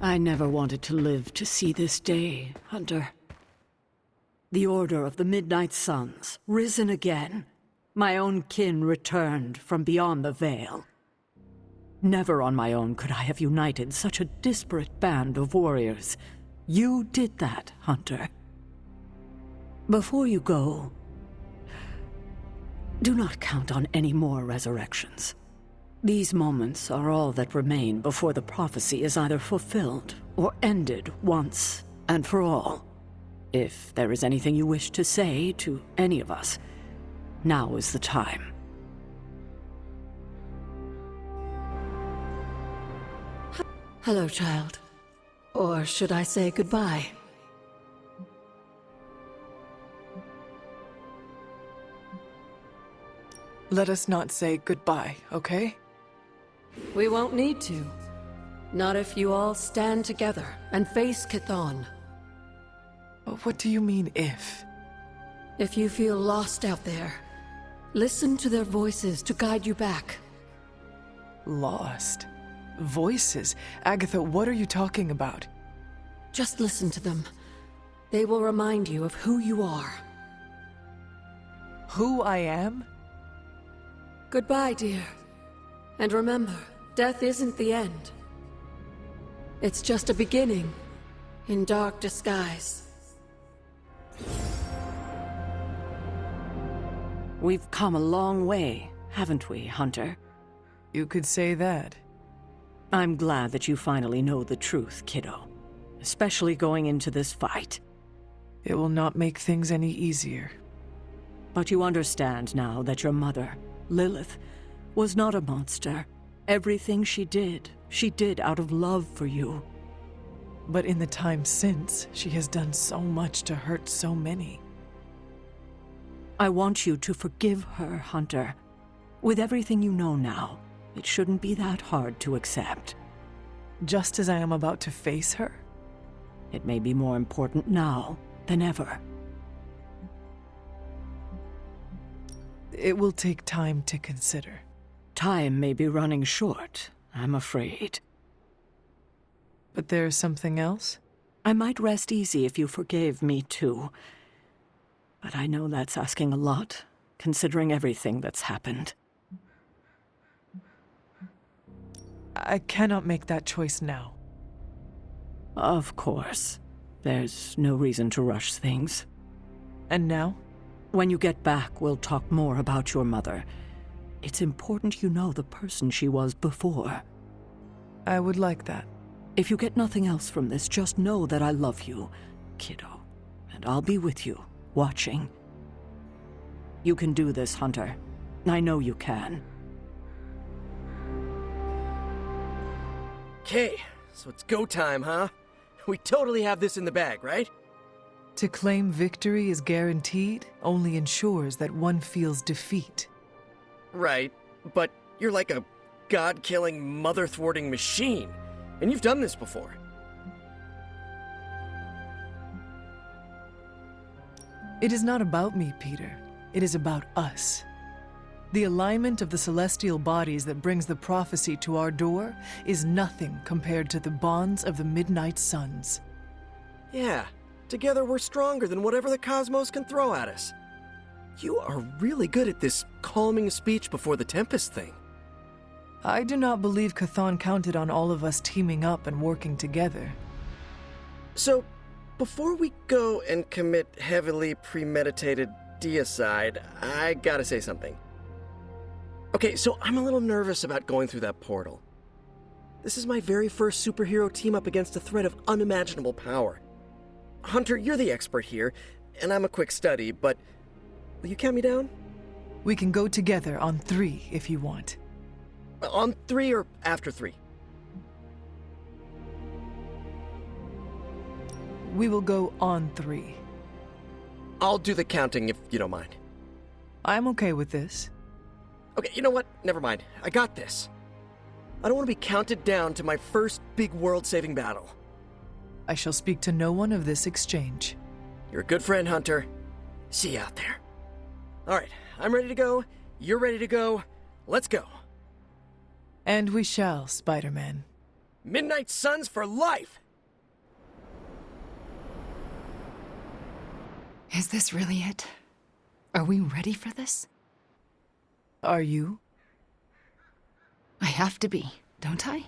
I never wanted to live to see this day, Hunter. The Order of the Midnight Suns, risen again. My own kin returned from beyond the Veil. Never on my own could I have united such a disparate band of warriors. You did that, Hunter. Before you go, do not count on any more resurrections. These moments are all that remain before the prophecy is either fulfilled or ended once and for all. If there is anything you wish to say to any of us, now is the time. Hello, child. Or should I say goodbye? Let us not say goodbye, okay? We won't need to. Not if you all stand together and face Chthon. What do you mean, if? If you feel lost out there, listen to their voices to guide you back. Lost? Voices? Agatha, what are you talking about? Just listen to them. They will remind you of who you are. Who I am? Goodbye, dear. And remember, death isn't the end. It's just a beginning, in dark disguise. We've come a long way, haven't we, Hunter? You could say that. I'm glad that you finally know the truth, kiddo. Especially going into this fight. It will not make things any easier. But you understand now that your mother, Lilith, was not a monster. Everything she did out of love for you. But in the time since, she has done so much to hurt so many. I want you to forgive her, Hunter. With everything you know now, it shouldn't be that hard to accept. Just as I am about to face her? It may be more important now than ever. It will take time to consider. Time may be running short, I'm afraid. But there's something else? I might rest easy if you forgave me too. But I know that's asking a lot, considering everything that's happened. I cannot make that choice now. Of course. There's no reason to rush things. And now? When you get back, we'll talk more about your mother. It's important you know the person she was before. I would like that. If you get nothing else from this, just know that I love you, kiddo. And I'll be with you, watching. You can do this, Hunter. I know you can. Okay, so it's go time, huh? We totally have this in the bag, right? To claim victory is guaranteed only ensures that one feels defeat. Right, but you're like a god-killing, mother-thwarting machine, and you've done this before. It is not about me, Peter. It is about us. The alignment of the celestial bodies that brings the prophecy to our door is nothing compared to the bonds of the Midnight Suns. Yeah, together we're stronger than whatever the cosmos can throw at us. You are really good at this calming speech before the Tempest thing. I do not believe Chthon counted on all of us teaming up and working together. So, before we go and commit heavily premeditated deicide, I gotta say something. Okay, so I'm a little nervous about going through that portal. This is my very first superhero team-up against a threat of unimaginable power. Hunter, you're the expert here, and I'm a quick study, but will you count me down? We can go together on 3 if you want. On 3 or after 3? We will go on 3. I'll do the counting if you don't mind. I'm okay with this. Okay, you know what? Never mind. I got this. I don't want to be counted down to my first big world-saving battle. I shall speak to no one of this exchange. You're a good friend, Hunter. See you out there. All right, I'm ready to go. You're ready to go. Let's go. And we shall, Spider-Man. Midnight Suns for life! Is this really it? Are we ready for this? Are you? I have to be, don't I?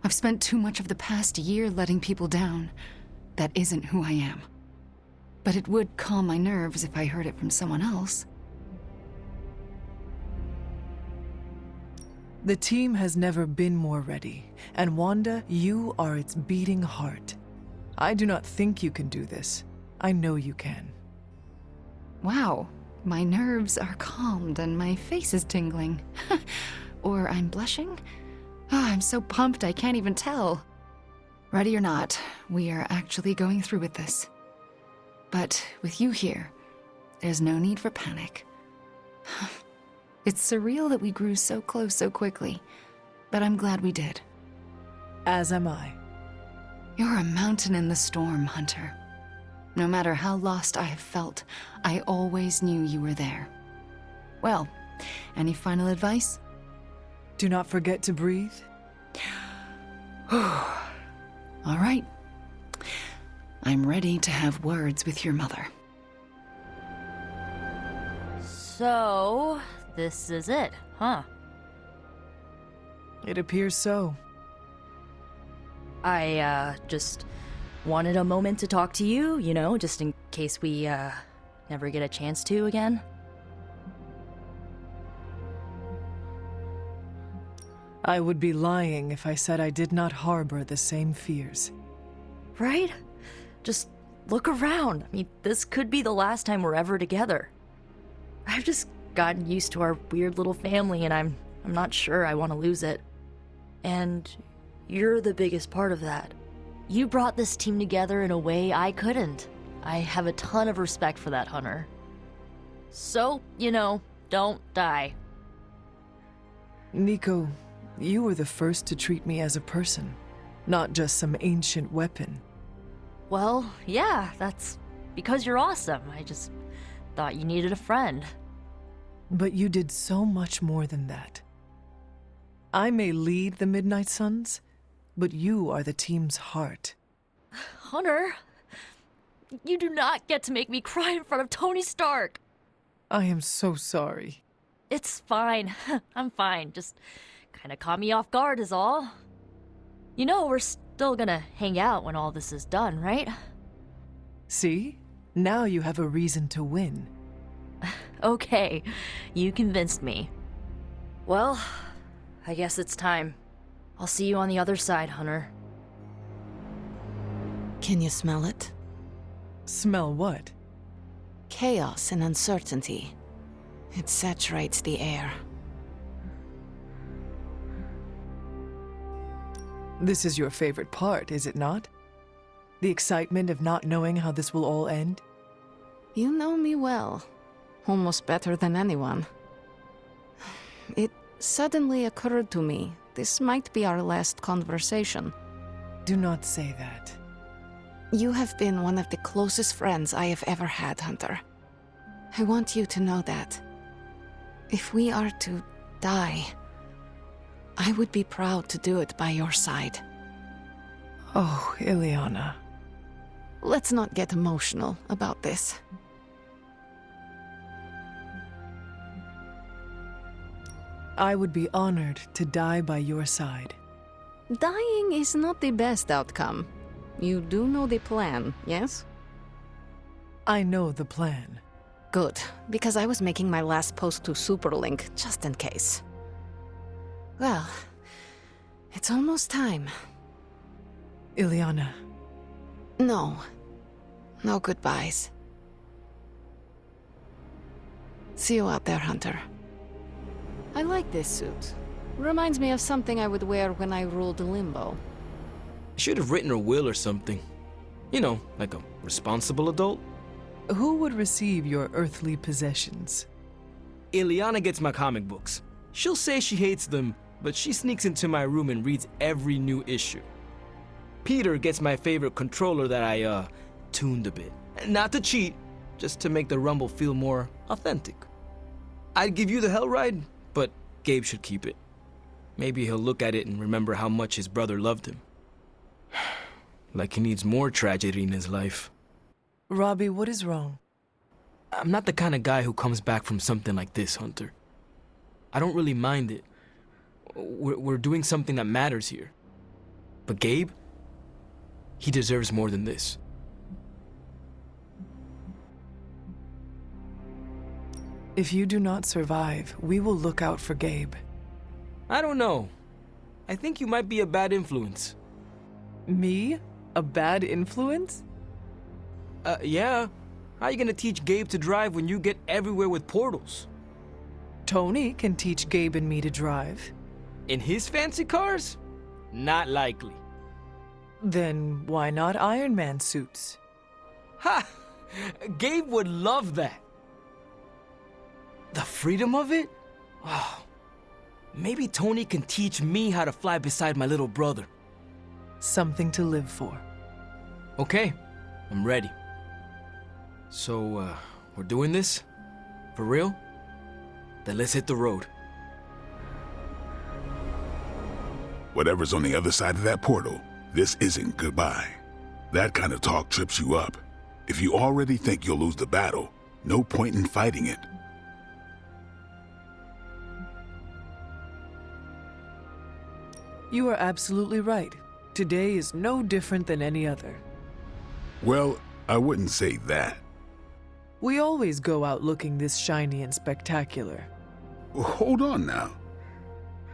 I've spent too much of the past year letting people down. That isn't who I am. But it would calm my nerves if I heard it from someone else. The team has never been more ready, and Wanda, you are its beating heart. I do not think you can do this. I know you can. Wow, my nerves are calmed and my face is tingling. Or I'm blushing? Oh, I'm so pumped I can't even tell. Ready or not, we are actually going through with this. But with you here, there's no need for panic. It's surreal that we grew so close so quickly, but I'm glad we did. As am I. You're a mountain in the storm, Hunter. No matter how lost I have felt, I always knew you were there. Well, any final advice? Do not forget to breathe. All right. I'm ready to have words with your mother. So, this is it, huh? It appears so. I, just wanted a moment to talk to you, you know, just in case we, never get a chance to again. I would be lying if I said I did not harbor the same fears. Right? Just look around. I mean, this could be the last time we're ever together. I've just gotten used to our weird little family, and I'm not sure I want to lose it. And you're the biggest part of that. You brought this team together in a way I couldn't. I have a ton of respect for that, Hunter. So, you know, don't die. Nico, you were the first to treat me as a person, not just some ancient weapon. Well, yeah, that's because you're awesome. I just thought you needed a friend. But you did so much more than that. I may lead the Midnight Suns, but you are the team's heart. Hunter, you do not get to make me cry in front of Tony Stark. I am so sorry. It's fine. I'm fine. Just kind of caught me off guard is all. You know, we're still gonna hang out when all this is done, right? See? Now you have a reason to win. Okay, you convinced me. Well, I guess it's time. I'll see you on the other side, Hunter. Can you smell it? Smell what? Chaos and uncertainty. It saturates the air. This is your favorite part, is it not? The excitement of not knowing how this will all end? You know me well. Almost better than anyone. It suddenly occurred to me this might be our last conversation. Do not say that. You have been one of the closest friends I have ever had, Hunter. I want you to know that. If we are to die, I would be proud to do it by your side. Oh, Ileana. Let's not get emotional about this. I would be honored to die by your side. Dying is not the best outcome. You do know the plan, yes? I know the plan. Good, because I was making my last post to Superlink, just in case. Well, it's almost time. Ileana. No. No goodbyes. See you out there, Hunter. I like this suit. Reminds me of something I would wear when I ruled Limbo. Should have written a will or something. You know, like a responsible adult. Who would receive your earthly possessions? Ileana gets my comic books. She'll say she hates them, but she sneaks into my room and reads every new issue. Peter gets my favorite controller that I, tuned a bit. Not to cheat, just to make the rumble feel more authentic. I'd give you the hell ride, but Gabe should keep it. Maybe he'll look at it and remember how much his brother loved him. Like he needs more tragedy in his life. Robbie, what is wrong? I'm not the kind of guy who comes back from something like this, Hunter. I don't really mind it. We're doing something that matters here. But Gabe, he deserves more than this. If you do not survive, we will look out for Gabe. I don't know. I think you might be a bad influence. Me? A bad influence? Yeah. How are you gonna teach Gabe to drive when you get everywhere with portals? Tony can teach Gabe and me to drive. In his fancy cars? Not likely. Then why not Iron Man suits? Ha! Gabe would love that. The freedom of it? Oh. Maybe Tony can teach me how to fly beside my little brother. Something to live for. Okay, I'm ready. So, we're doing this? For real? Then let's hit the road. Whatever's on the other side of that portal, this isn't goodbye. That kind of talk trips you up. If you already think you'll lose the battle, no point in fighting it. You are absolutely right. Today is no different than any other. Well, I wouldn't say that. We always go out looking this shiny and spectacular. Hold on now.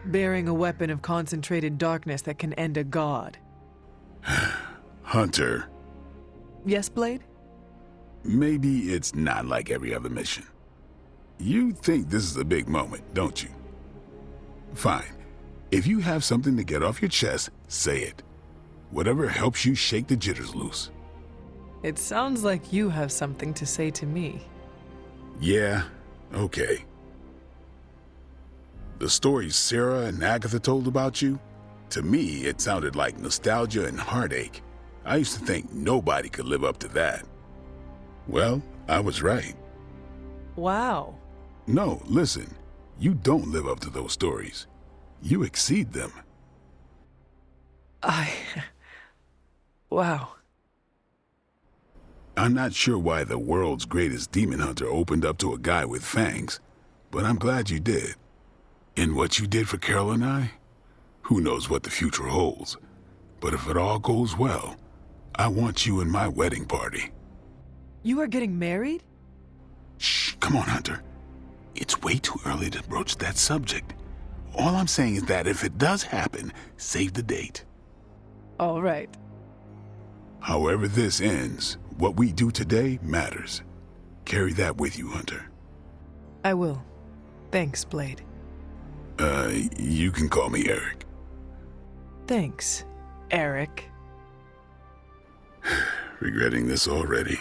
Bearing a weapon of concentrated darkness that can end a god. Hunter, Yes, Blade? maybe it's not like every other mission. You think this is a big moment, don't you? Fine. If you have something to get off your chest, say it. Whatever helps you shake the jitters loose. It sounds like you have something to say to me. Yeah, okay. The stories Sarah and Agatha told about you, to me it sounded like nostalgia and heartache. I used to think nobody could live up to that. Well, I was right. Wow. No, listen, you don't live up to those stories. You exceed them. Wow. I'm not sure why the world's greatest demon hunter opened up to a guy with fangs, but I'm glad you did. And what you did for Carol and I? Who knows what the future holds? But if it all goes well, I want you in my wedding party. You are getting married? Shh, come on, Hunter. It's way too early to broach that subject. All I'm saying is that if it does happen, save the date. All right. However this ends, what we do today matters. Carry that with you, Hunter. I will. Thanks, Blade. You can call me Eric. Thanks, Eric. Regretting this already.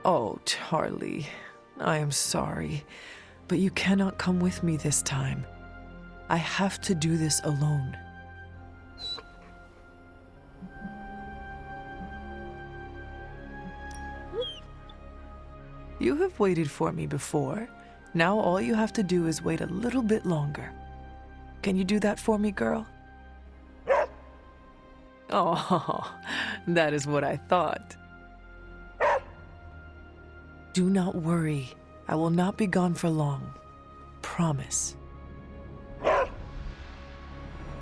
Oh, Charlie. I am sorry, but you cannot come with me this time. I have to do this alone. You have waited for me before. Now all you have to do is wait a little bit longer. Can you do that for me, girl? Oh, that is what I thought. Do not worry. I will not be gone for long. Promise.